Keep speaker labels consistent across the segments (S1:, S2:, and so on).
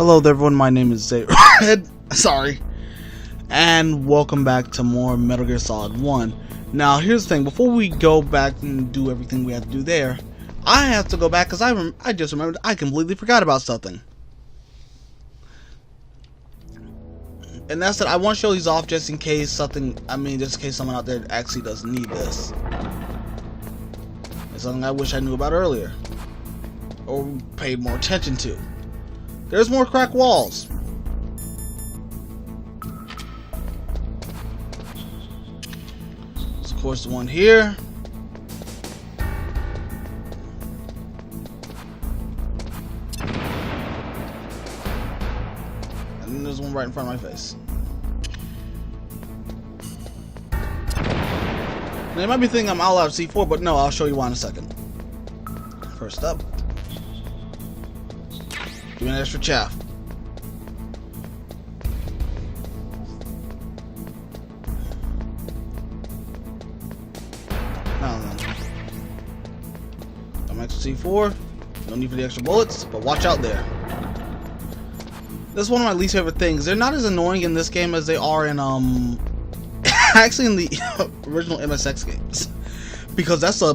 S1: Hello there everyone, my name is Zay sorry, and welcome back to more Metal Gear Solid 1. Now here's the thing, before we go back and do everything we have to do there, I have to go back because I just remembered I completely forgot about something. And that's that I want to show these off just in case something, just in case someone out there actually does need this. It's something I wish I knew about earlier, or paid more attention to. There's more cracked walls. There's of course the one here. And then there's one right in front of my face. Now you might be thinking I'm all out of C4, but no, I'll show you why in a second. First up, give me an extra chaff. Now then, I'm extra C4. No need for the extra bullets, but watch out there. This is one of my least favorite things. They're not as annoying in this game as they are in actually in the original MSX games, because that's a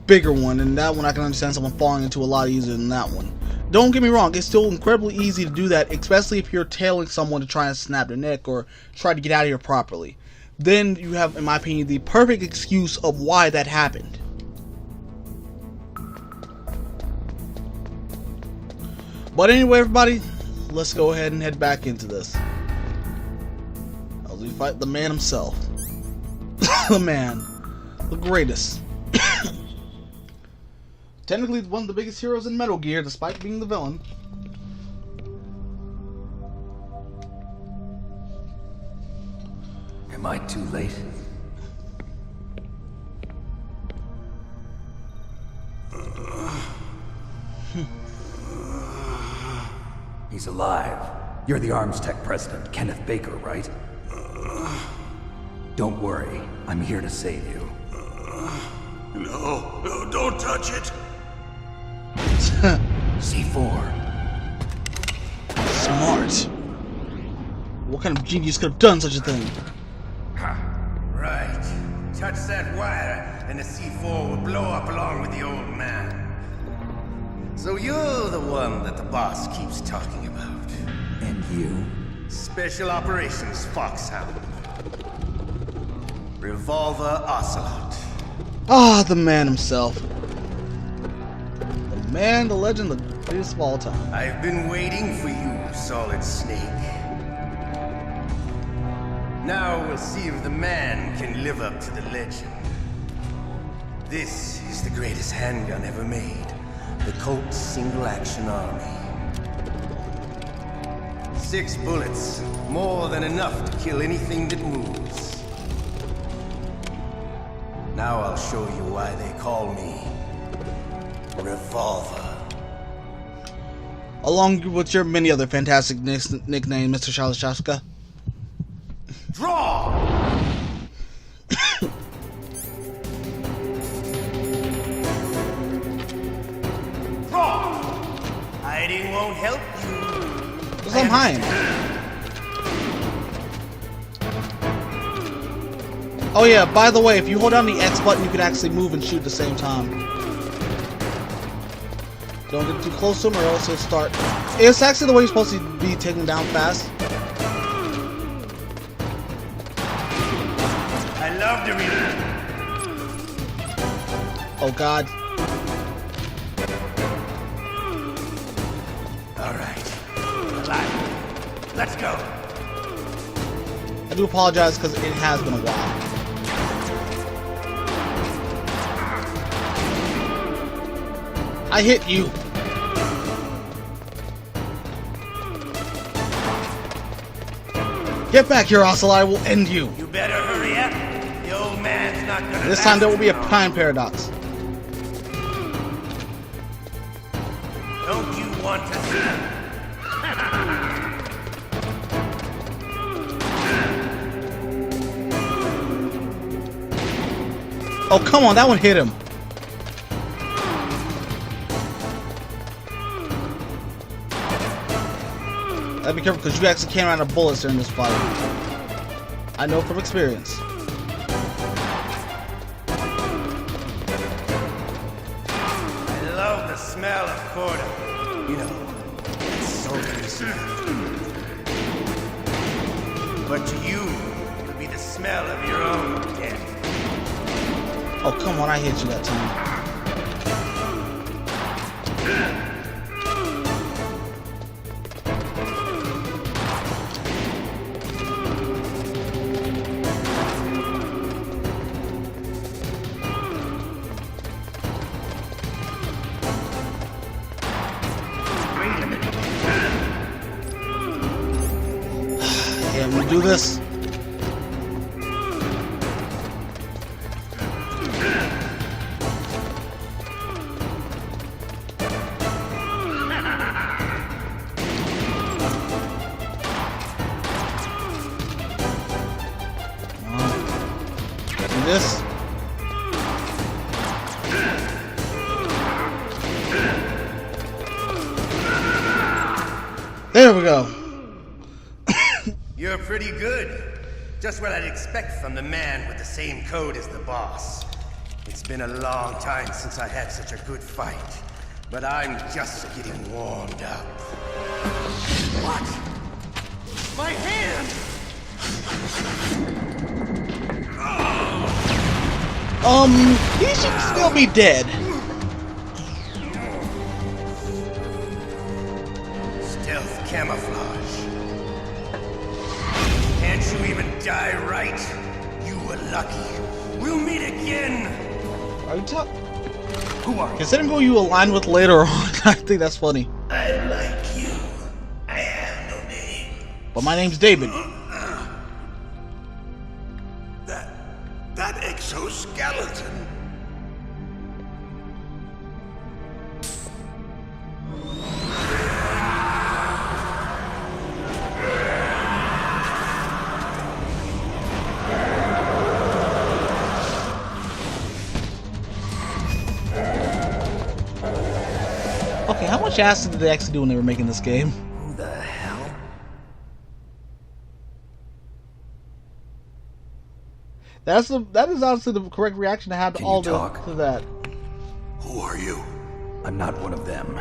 S1: bigger one, and that one I can understand someone falling into a lot easier than that one. Don't get me wrong, it's still incredibly easy to do that, especially if you're tailing someone to try and snap their neck or try to get out of here properly. Then you have, in my opinion, the perfect excuse of why that happened. But anyway, everybody, let's go ahead and head back into this as we fight the man himself. The man, the greatest. Technically one of the biggest heroes in Metal Gear, despite being the villain.
S2: Am I too late? He's alive. You're the Arms Tech president, Kenneth Baker, right? Don't worry, I'm here to save you.
S3: No, don't touch it.
S2: C4.
S1: Smart. What kind of genius could have done such a thing?
S3: Right. Touch that wire, and the C4 will blow up along with the old man. So you're the one that the boss keeps talking about.
S2: And you?
S3: Special Operations Foxhound. Revolver Ocelot.
S1: Ah, the man himself. The man, the legend, the greatest of all time.
S3: I've been waiting for you, Solid Snake. Now we'll see if the man can live up to the legend. This is the greatest handgun ever made. The Colt Single Action Army. 6 bullets, more than enough to kill anything that moves. Now I'll show you why they call me Revolver.
S1: Along with your many other fantastic nicknames, Mr. Shalashashka.
S3: Draw! Draw! Hiding won't help you.
S1: Because I'm hiding. Oh yeah, by the way, if you hold down the X button, you can actually move and shoot at the same time. Don't get too close to him or else he'll start. It's actually the way you're supposed to be taken down fast.
S3: I love to read.
S1: Oh god.
S3: Alright. Alive. Let's go.
S1: I do apologize because it has been a while. I hit you. Get back here, Ocelot. I will end you.
S3: You better hurry up. The old man's not gonna.
S1: This time there will be a time paradox.
S3: Don't you want to see?
S1: Oh, come on. That one hit him. Gotta be careful because you actually came out of bullets during this fight. I know from experience.
S3: I love the smell of corda. You know, it's sultry smell. But to you, it'll be the smell of your own death.
S1: Oh, come on, I hit you that time. Yeah, I'm gonna do this. This. There we go.
S3: You're pretty good. Just what I'd expect from the man with the same code as the boss. It's been a long time since I had such a good fight, but I'm just getting warmed up. What? My hand!
S1: He should still be dead.
S3: Stealth camouflage. Can't you even die right? You were lucky. We'll meet again.
S1: Are you talking?
S3: Who are you?
S1: Considering who you align with later on, I think that's funny.
S3: I like you. I have no name.
S1: But my name's David.
S3: That exoskeleton.
S1: Okay, how much acid did they actually do when they were making this game?
S2: Who the hell?
S1: That is honestly the correct reaction to have to
S2: Can
S1: all
S2: you talk?
S1: to that.
S2: Who are you? I'm not one of them.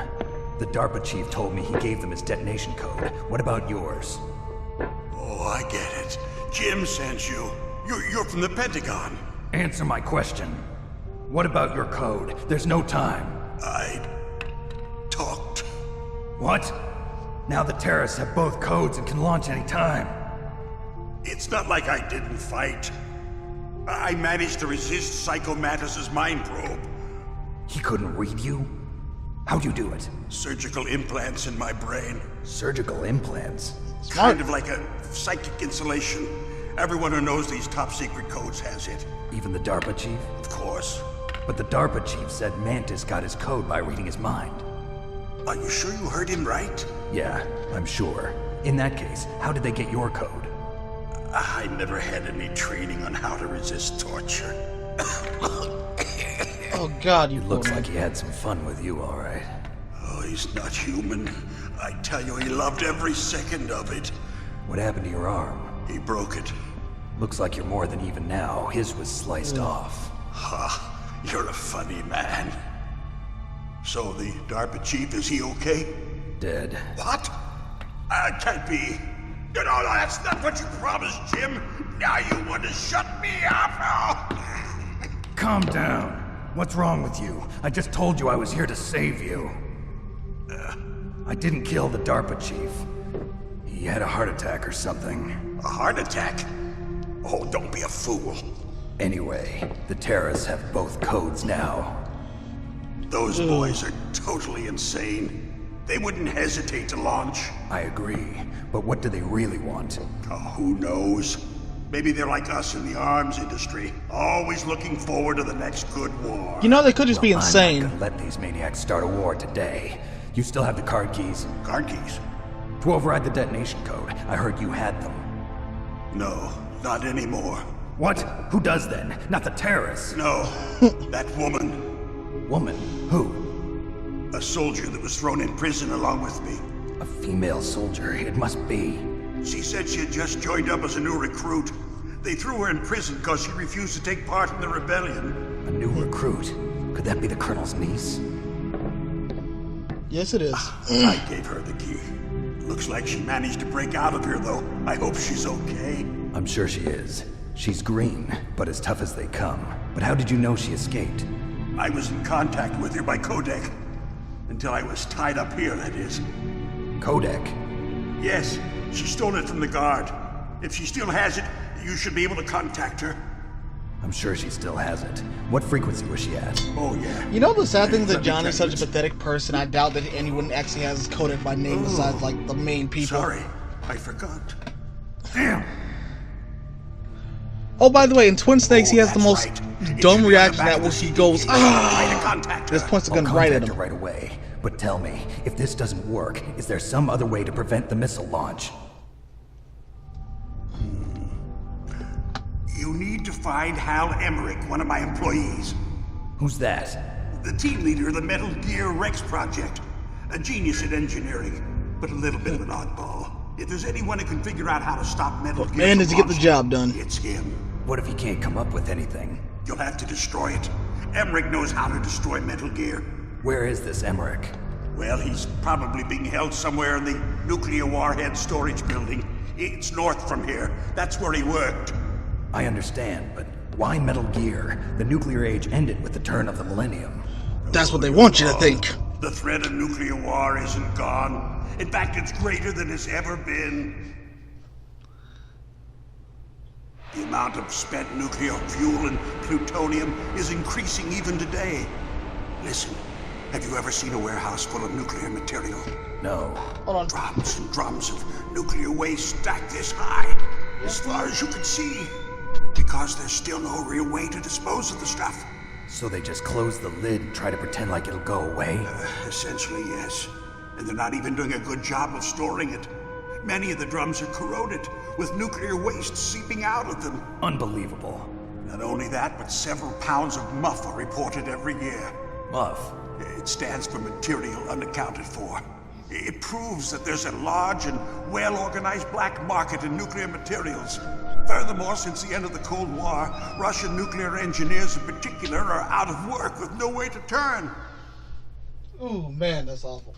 S2: The DARPA chief told me he gave them his detonation code. What about yours?
S4: Oh, I get it. Jim sent you. You're from the Pentagon.
S2: Answer my question. What about your code? There's no time.
S4: I talked.
S2: What? Now the terrorists have both codes and can launch any time.
S4: It's not like I didn't fight. I managed to resist Psycho Mantis's mind probe.
S2: He couldn't read you? How'd you do it?
S4: Surgical implants in my brain.
S2: Surgical implants?
S4: Kind of like a psychic insulation. Everyone who knows these top secret codes has it.
S2: Even the DARPA chief?
S4: Of course.
S2: But the DARPA chief said Mantis got his code by reading his mind.
S4: Are you sure you heard him right?
S2: Yeah, I'm sure. In that case, how did they get your code?
S4: I never had any training on how to resist torture.
S1: Oh God, you
S2: Looks
S1: poor
S2: like
S1: man.
S2: he had some fun with you, all right.
S4: Oh, he's not human. I tell you, he loved every second of it.
S2: What happened to your arm?
S4: He broke it.
S2: Looks like you're more than even now. His was sliced off.
S4: Ha, you're a funny man. So the DARPA chief, is he okay?
S2: Dead.
S4: What? Can't be. No, that's not what you promised, Jim. Now you want to shut me up?
S2: Calm down. What's wrong with you? I just told you I was here to save you. I didn't kill the DARPA chief. He had a heart attack or something.
S4: A heart attack? Oh, don't be a fool.
S2: Anyway, the terrorists have both codes now.
S4: Those boys are totally insane. They wouldn't hesitate to launch.
S2: I agree, but what do they really want?
S4: Oh, who knows? Maybe they're like us in the arms industry, always looking forward to the next good war.
S1: You know, they could just be
S2: I'm
S1: insane.
S2: not gonna let these maniacs start a war today. You still have the card keys?
S4: Card keys?
S2: To override the detonation code. I heard you had them.
S4: No, not anymore.
S2: What? Who does then? Not the terrorists.
S4: No, that woman.
S2: Woman? Who?
S4: A soldier that was thrown in prison along with me.
S2: A female soldier, it must be.
S4: She said she had just joined up as a new recruit. They threw her in prison because she refused to take part in the rebellion.
S2: A new recruit? Could that be the Colonel's niece?
S1: Yes, it is.
S4: I gave her the key. Looks like she managed to break out of here, though. I hope she's okay.
S2: I'm sure she is. She's green, but as tough as they come. But how did you know she escaped?
S4: I was in contact with her by codec. Until I was tied up here, that is.
S2: Codec?
S4: Yes, she stole it from the guard. If she still has it, you should be able to contact her.
S2: I'm sure she still has it. What frequency was she at?
S4: Oh, yeah.
S1: You know the sad thing is that
S4: Let me
S1: Johnny's
S4: check
S1: such a
S4: this.
S1: pathetic person. I doubt that anyone actually has his codec by name besides like the main people.
S4: Sorry, I forgot. Damn.
S1: Oh, by the way, in Twin Snakes, he has the
S4: that's
S1: most
S4: right.
S1: dumb
S4: It should be on
S1: reaction
S4: the back
S1: that
S4: of
S1: where
S4: the
S1: he
S4: CD
S1: goes,
S4: case.
S1: ah!
S4: Try to contact her.
S1: Just points the
S2: I'll
S1: gun right at
S2: contact
S1: him.
S2: her right away. But tell me, if this doesn't work, is there some other way to prevent the missile launch?
S4: You need to find Hal Emmerich, one of my employees.
S2: Who's that?
S4: The team leader of the Metal Gear Rex project. A genius at engineering, but a little bit of an oddball. If there's anyone who can figure out how to stop Metal Gear
S1: Man, does he
S4: from
S1: get the
S4: launching,
S1: job done.
S4: It's him.
S2: What if he can't come up with anything?
S4: You'll have to destroy it. Emmerich knows how to destroy Metal Gear.
S2: Where is this Emmerich?
S4: Well, he's probably being held somewhere in the nuclear warhead storage building. It's north from here. That's where he worked.
S2: I understand, but why Metal Gear? The nuclear age ended with the turn of the millennium.
S1: That's what they want you to think.
S4: The threat of nuclear war isn't gone. In fact, it's greater than it's ever been. The amount of spent nuclear fuel and plutonium is increasing even today. Listen, have you ever seen a warehouse full of nuclear material?
S2: No.
S1: Hold on.
S4: Drums and drums of nuclear waste stacked this high, as far as you can see. Because there's still no real way to dispose of the stuff.
S2: So they just close the lid and try to pretend like it'll go away?
S4: Essentially, yes. And they're not even doing a good job of storing it. Many of the drums are corroded, with nuclear waste seeping out of them.
S2: Unbelievable.
S4: Not only that, but several pounds of MUF are reported every year.
S2: Muff.
S4: It stands for material unaccounted for. It proves that there's a large and well-organized black market in nuclear materials. Furthermore, since the end of the Cold War, Russian nuclear engineers in particular are out of work with no way to turn.
S1: Ooh, man, that's awful.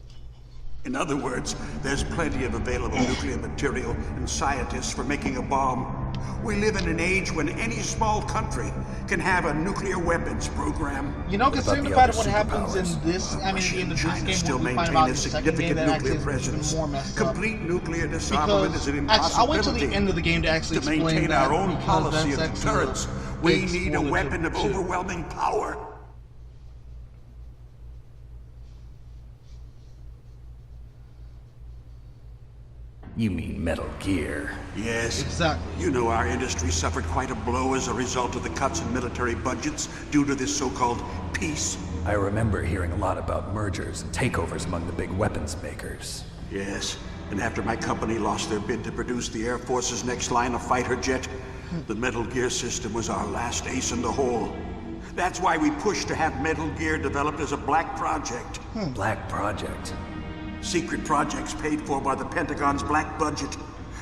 S4: In other words, there's plenty of available nuclear material and scientists for making a bomb. We live in an age when any small country can have a nuclear weapons program.
S1: You know,
S2: about
S1: considering the
S2: the
S1: fact
S2: other
S1: of what happens in
S2: superpowers?
S1: this, I mean, the end of this
S4: China
S1: game,
S4: still
S1: what we find
S4: maintain
S1: about
S4: a
S1: the second game,
S4: significant
S1: that actually
S4: nuclear
S1: is even
S4: presence.
S1: more messed up.
S4: Complete nuclear disarmament is an
S1: Because I'll wait till the
S4: impossibility.
S1: end of the game to actually
S4: To
S1: explain
S4: maintain
S1: that,
S4: our own
S1: because
S4: policy of
S1: that's actually
S4: deterrence,
S1: a
S4: we
S1: big
S4: need a
S1: spoiler
S4: weapon of
S1: to-
S4: overwhelming power.
S2: You mean Metal Gear.
S4: Yes.
S1: Exactly.
S4: You know our industry suffered quite a blow as a result of the cuts in military budgets due to this so-called peace.
S2: I remember hearing a lot about mergers and takeovers among the big weapons makers.
S4: Yes, and after my company lost their bid to produce the Air Force's next line of fighter jet, the Metal Gear system was our last ace in the hole. That's why we pushed to have Metal Gear developed as a black project.
S2: Black Project.
S4: Secret projects paid for by the Pentagon's black budget.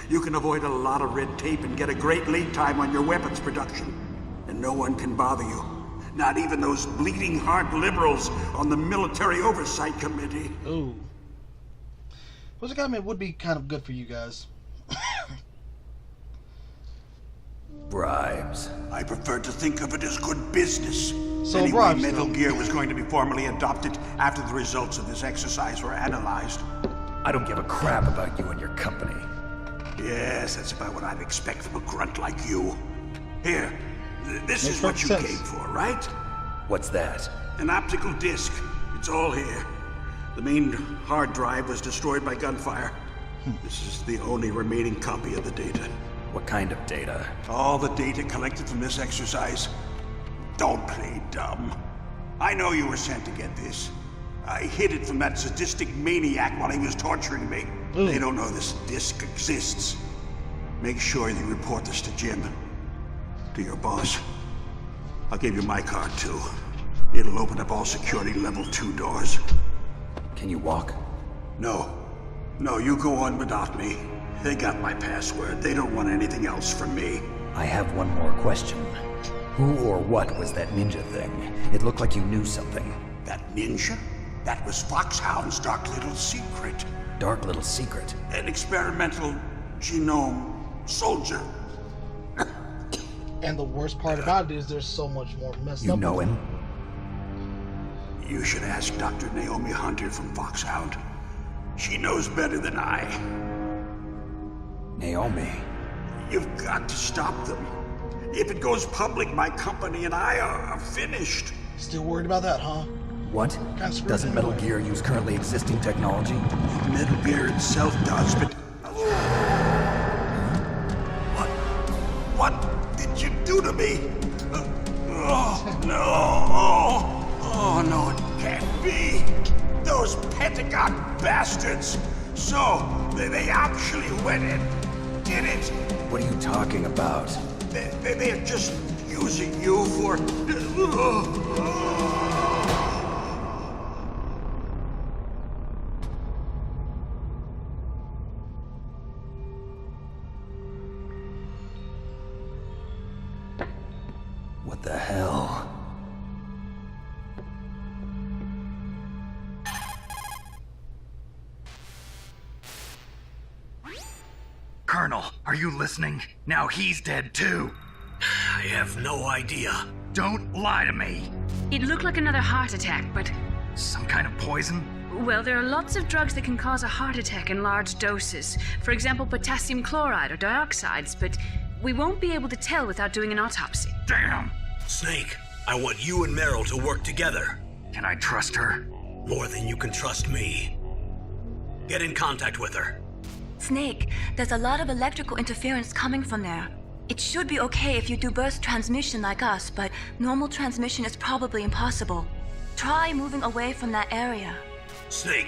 S4: You can avoid a lot of red tape and get a great lead time on your weapons production. And no one can bother you. Not even those bleeding heart liberals on the Military Oversight Committee.
S1: Ooh. Which I mean would be kind of good for you guys.
S2: Bribes.
S4: I prefer to think of it as good business.
S1: So
S4: anyway,
S1: bribes,
S4: Metal
S1: then.
S4: Gear was going to be formally adopted after the results of this exercise were analyzed.
S2: I don't give a crap about you and your company.
S4: Yes, that's about what I'd expect from a grunt like you. Here, this
S1: Makes
S4: is what
S1: perfect
S4: you
S1: sense.
S4: came for, right?
S2: What's that?
S4: An optical disc. It's all here. The main hard drive was destroyed by gunfire. This is the only remaining copy of the data.
S2: What kind of data?
S4: All the data collected from this exercise. Don't play dumb. I know you were sent to get this. I hid it from that sadistic maniac while he was torturing me.
S1: Ooh.
S4: They don't know this disc exists. Make sure you report this to Jim. To your boss. I'll give you my card too. It'll open up all security level 2 doors.
S2: Can you walk?
S4: No. No, you go on without me. They got my password. They don't want anything else from me.
S2: I have one more question. Who or what was that ninja thing? It looked like you knew something.
S4: That ninja? That was Foxhound's dark little secret.
S2: Dark little secret.
S4: An experimental genome soldier.
S1: And the worst part about it is there's so much more messed up.
S2: You know him?
S4: You should ask Dr. Naomi Hunter from Foxhound. She knows better than I.
S2: Naomi.
S4: You've got to stop them. If it goes public, my company and I are finished.
S1: Still worried about that, huh?
S2: What?
S1: Kinda
S2: Doesn't Metal Gear use currently existing technology?
S4: Metal Gear itself does, but... What did you do to me? Oh, no. Oh, no, it can't be. Those Pentagon bastards. So, they actually went and did it.
S2: What are you talking about?
S4: They're just using you for...
S2: What the hell? Colonel, are you listening? Now he's dead too.
S5: I have no idea.
S2: Don't lie to me.
S6: It looked like another heart attack, but...
S2: Some kind of poison?
S6: Well, there are lots of drugs that can cause a heart attack in large doses. For example, potassium chloride or dioxides, but we won't be able to tell without doing an autopsy.
S2: Damn!
S5: Snake, I want you and Meryl to work together.
S2: Can I trust her?
S5: More than you can trust me. Get in contact with her.
S7: Snake, there's a lot of electrical interference coming from there. It should be okay if you do burst transmission like us, but normal transmission is probably impossible. Try moving away from that area.
S5: Snake,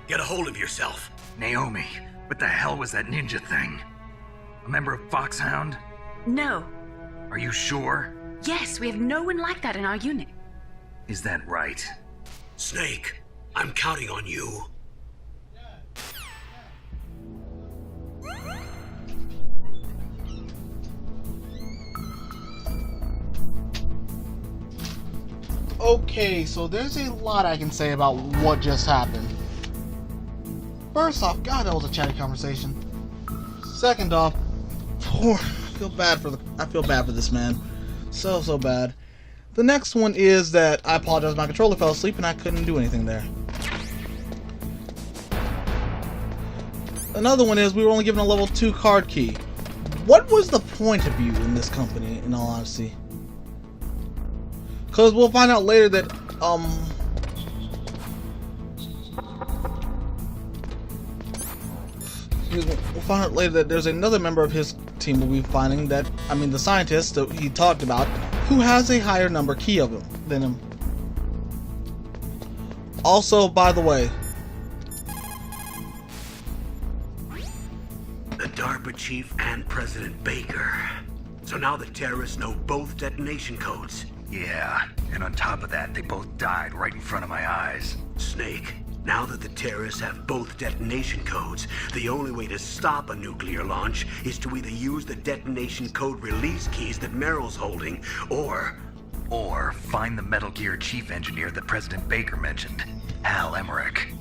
S5: get a hold of yourself.
S2: Naomi, what the hell was that ninja thing? A member of Foxhound?
S6: No.
S2: Are you sure?
S6: Yes, we have no one like that in our unit.
S2: Is that right?
S5: Snake, I'm counting on you.
S1: Okay, so there's a lot I can say about what just happened. First off, God, that was a chatty conversation. Second off, I feel bad for this man. So bad. The next one is that I apologize, my controller fell asleep and I couldn't do anything there. Another one is we were only given a level 2 card key. What was the point of you in this company, in all honesty? Because we'll find out later that, we'll find out later that there's another member of his team we'll be finding that, the scientist that he talked about, who has a higher number key of him than him. Also, by the way,
S5: The DARPA chief and President Baker. So now the terrorists know both detonation codes.
S2: Yeah, and on top of that, they both died right in front of my eyes.
S5: Snake, now that the terrorists have both detonation codes, the only way to stop a nuclear launch is to either use the detonation code release keys that Meryl's holding, or
S2: find the Metal Gear chief engineer that President Baker mentioned, Hal Emmerich.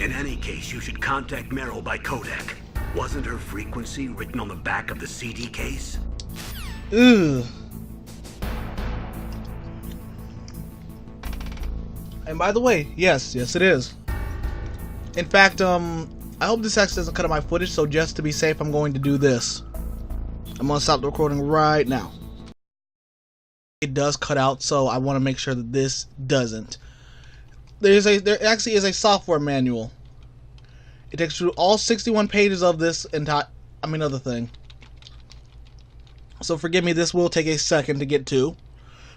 S5: in any case, you should contact Meryl by codec. Wasn't her frequency written on the back of the CD case?
S1: ugh. And by the way, yes it is. In fact, I hope this actually doesn't cut out my footage, so just to be safe, I'm going to do this. I'm gonna stop the recording right now. It does cut out, so I want to make sure that this doesn't. There actually is a software manual. It takes you through all 61 pages of this entire, other thing. So forgive me, this will take a second to get to.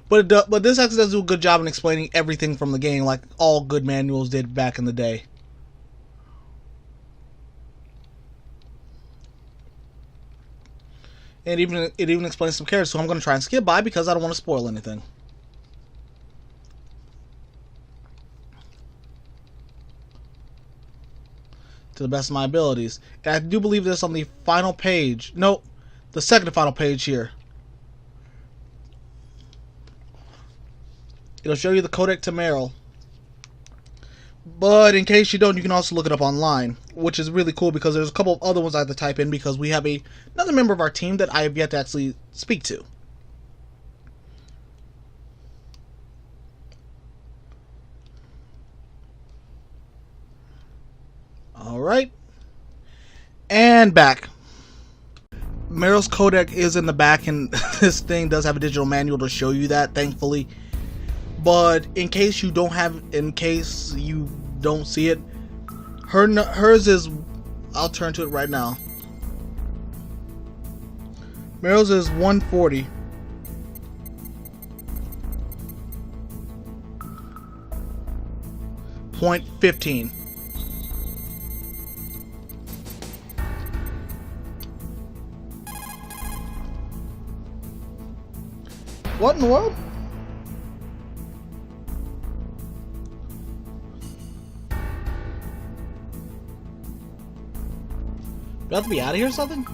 S1: But this actually does do a good job in explaining everything from the game, like all good manuals did back in the day. And it even explains some characters, so I'm going to try and skip by because I don't want to spoil anything. to the best of my abilities. And I do believe this on the final page. No, the second to final page here. It'll show you the codec to Meryl. But in case you don't, you can also look it up online, which is really cool because there's a couple of other ones I have to type in because we have another member of our team that I have yet to actually speak to. Alright. And back. Meryl's codec is in the back, and this thing does have a digital manual to show you that, thankfully. But in case you don't see it, hers is, I'll turn to it right now. Meryl's is 140.15. What in the world? Do I have to be out of here or something?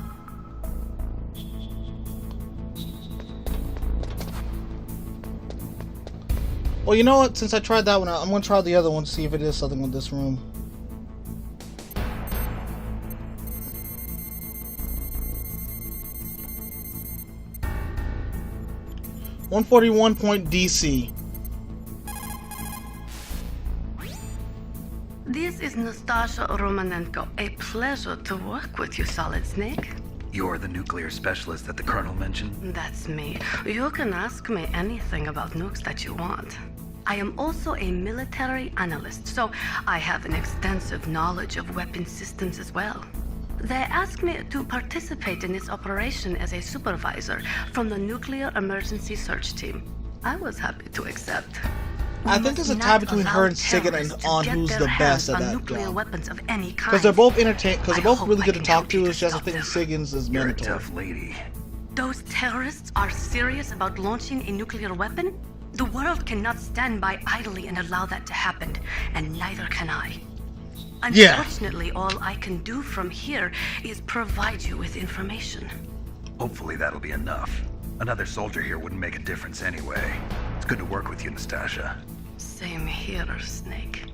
S1: Well, you know what? Since I tried that one out, I'm going to try the other one to see if it is something with this room. .DC.
S8: This is Nastasha Romanenko. A pleasure to work with you, Solid Snake.
S2: You're the nuclear specialist that the Colonel mentioned?
S8: That's me. You can ask me anything about nukes that you want. I am also a military analyst, so I have an extensive knowledge of weapon systems as well. They asked me to participate in this operation as a supervisor from the Nuclear Emergency Search Team. I was happy to accept.
S1: I think there's a tie between her and Sigurd on who's the best at that job.
S8: Weapons of any kind.
S1: Because they're both because they're both really good to talk to. It's just I think Sigurd's is
S2: You're a
S1: mandatory.
S2: tough lady.
S8: Those terrorists are serious about launching a nuclear weapon? The world cannot stand by idly and allow that to happen, and neither can I.
S1: Yeah.
S8: Unfortunately, all I can do from here is provide you with information.
S2: Hopefully that'll be enough. Another soldier here wouldn't make a difference anyway. It's good to work with you, Nastasha.
S8: Same here, Snake.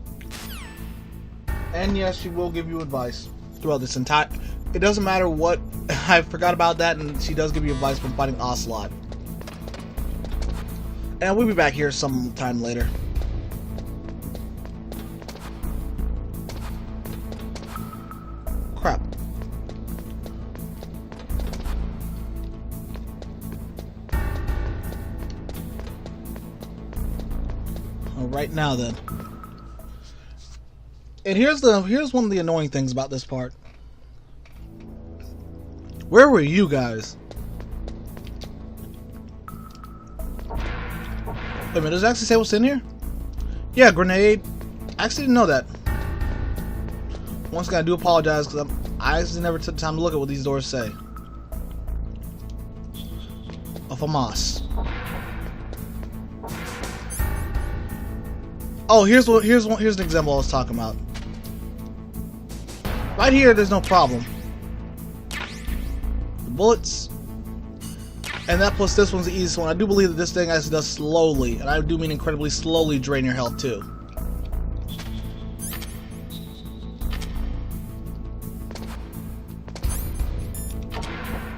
S1: And yes, she will give you advice throughout this entire... It doesn't matter what... I forgot about that, and she does give you advice from fighting Ocelot. And we'll be back here sometime later. Crap. Right now then. And here's one of the annoying things about this part. Where were you guys? Wait a minute, does it actually say what's in here? Yeah, grenade. I actually didn't know that. Once again, I do apologize because I actually never took the time to look at what these doors say. A FAMAS. Oh, here's an example I was talking about. Right here, there's no problem. The bullets, and that plus this one's the easiest one. I do believe that this thing actually does slowly, and I do mean incredibly slowly, drain your health too.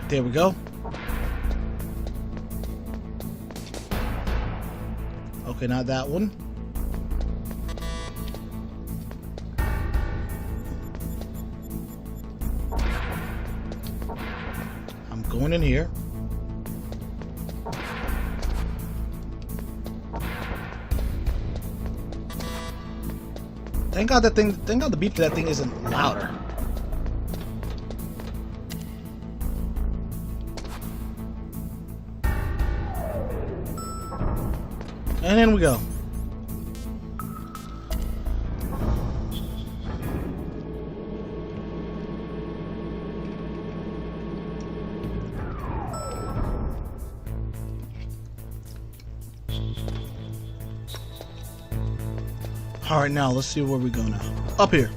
S1: There we go. Okay, not that one. I'm going in here. Thank God the beep to that thing isn't louder. And in we go. Alright, now let's see where we go now. Up here.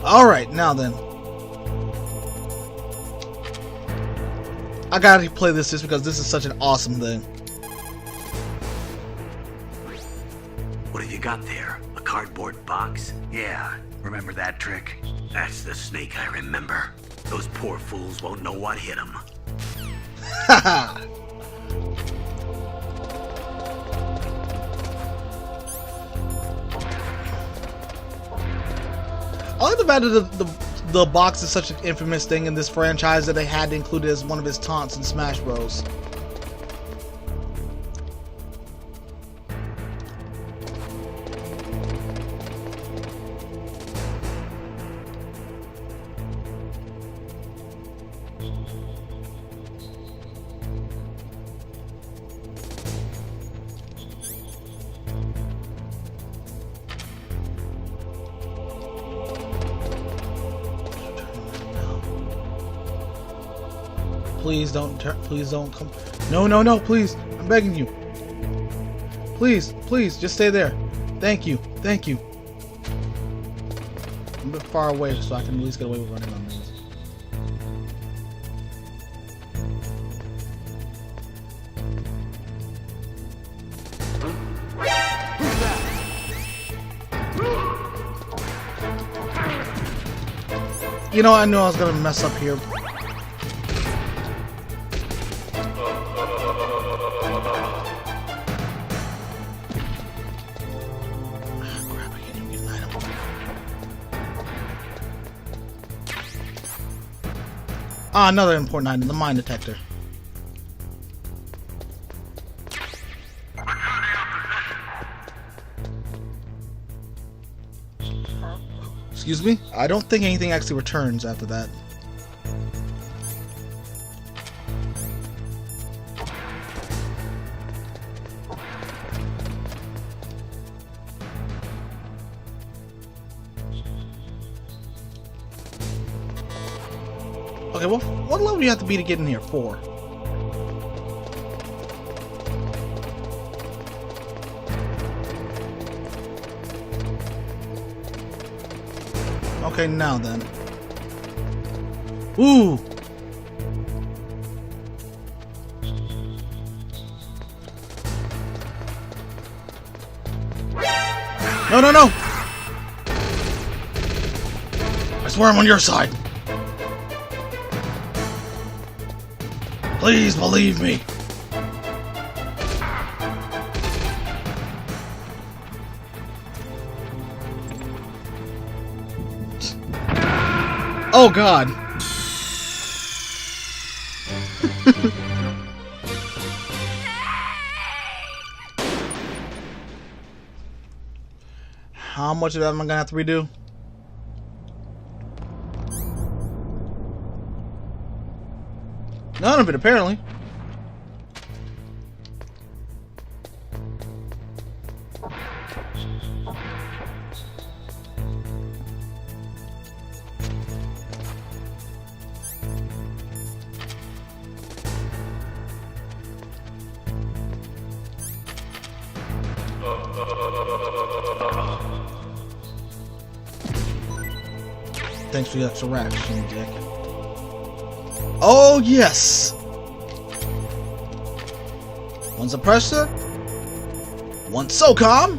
S1: Alright, now then. I gotta play this just because this is such an awesome thing.
S5: What have you got there? A cardboard box? Yeah, remember that trick? That's the snake I remember. Those poor fools won't know what hit them.
S1: Haha! I like the fact that the box is such an infamous thing in this franchise that they had to include it as one of his taunts in Smash Bros. Please don't come. No, please. I'm begging you. Please, just stay there. Thank you. I'm a bit far away so I can at least get away with running on these. You know, I knew I was gonna mess up here. Ah, another important item, the mine detector. Excuse me? I don't think anything actually returns after that. Okay, well, what level do you have to be to get in here? 4. Okay, now then. Ooh! No! I swear I'm on your side! Please believe me! Oh God! How much of that am I gonna have to redo? None of it, apparently. Thanks for the extra ration, Dick. Oh, yes! One suppressor, one SOCOM,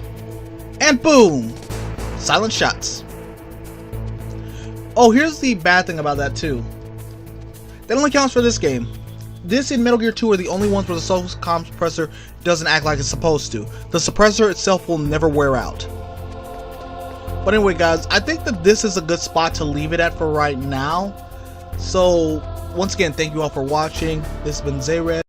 S1: and boom! Silent shots. Oh, here's the bad thing about that, too. That only counts for this game. This and Metal Gear 2 are the only ones where the SOCOM suppressor doesn't act like it's supposed to. The suppressor itself will never wear out. But anyway, guys, I think that this is a good spot to leave it at for right now. So, once again, thank you all for watching. This has been Zayred.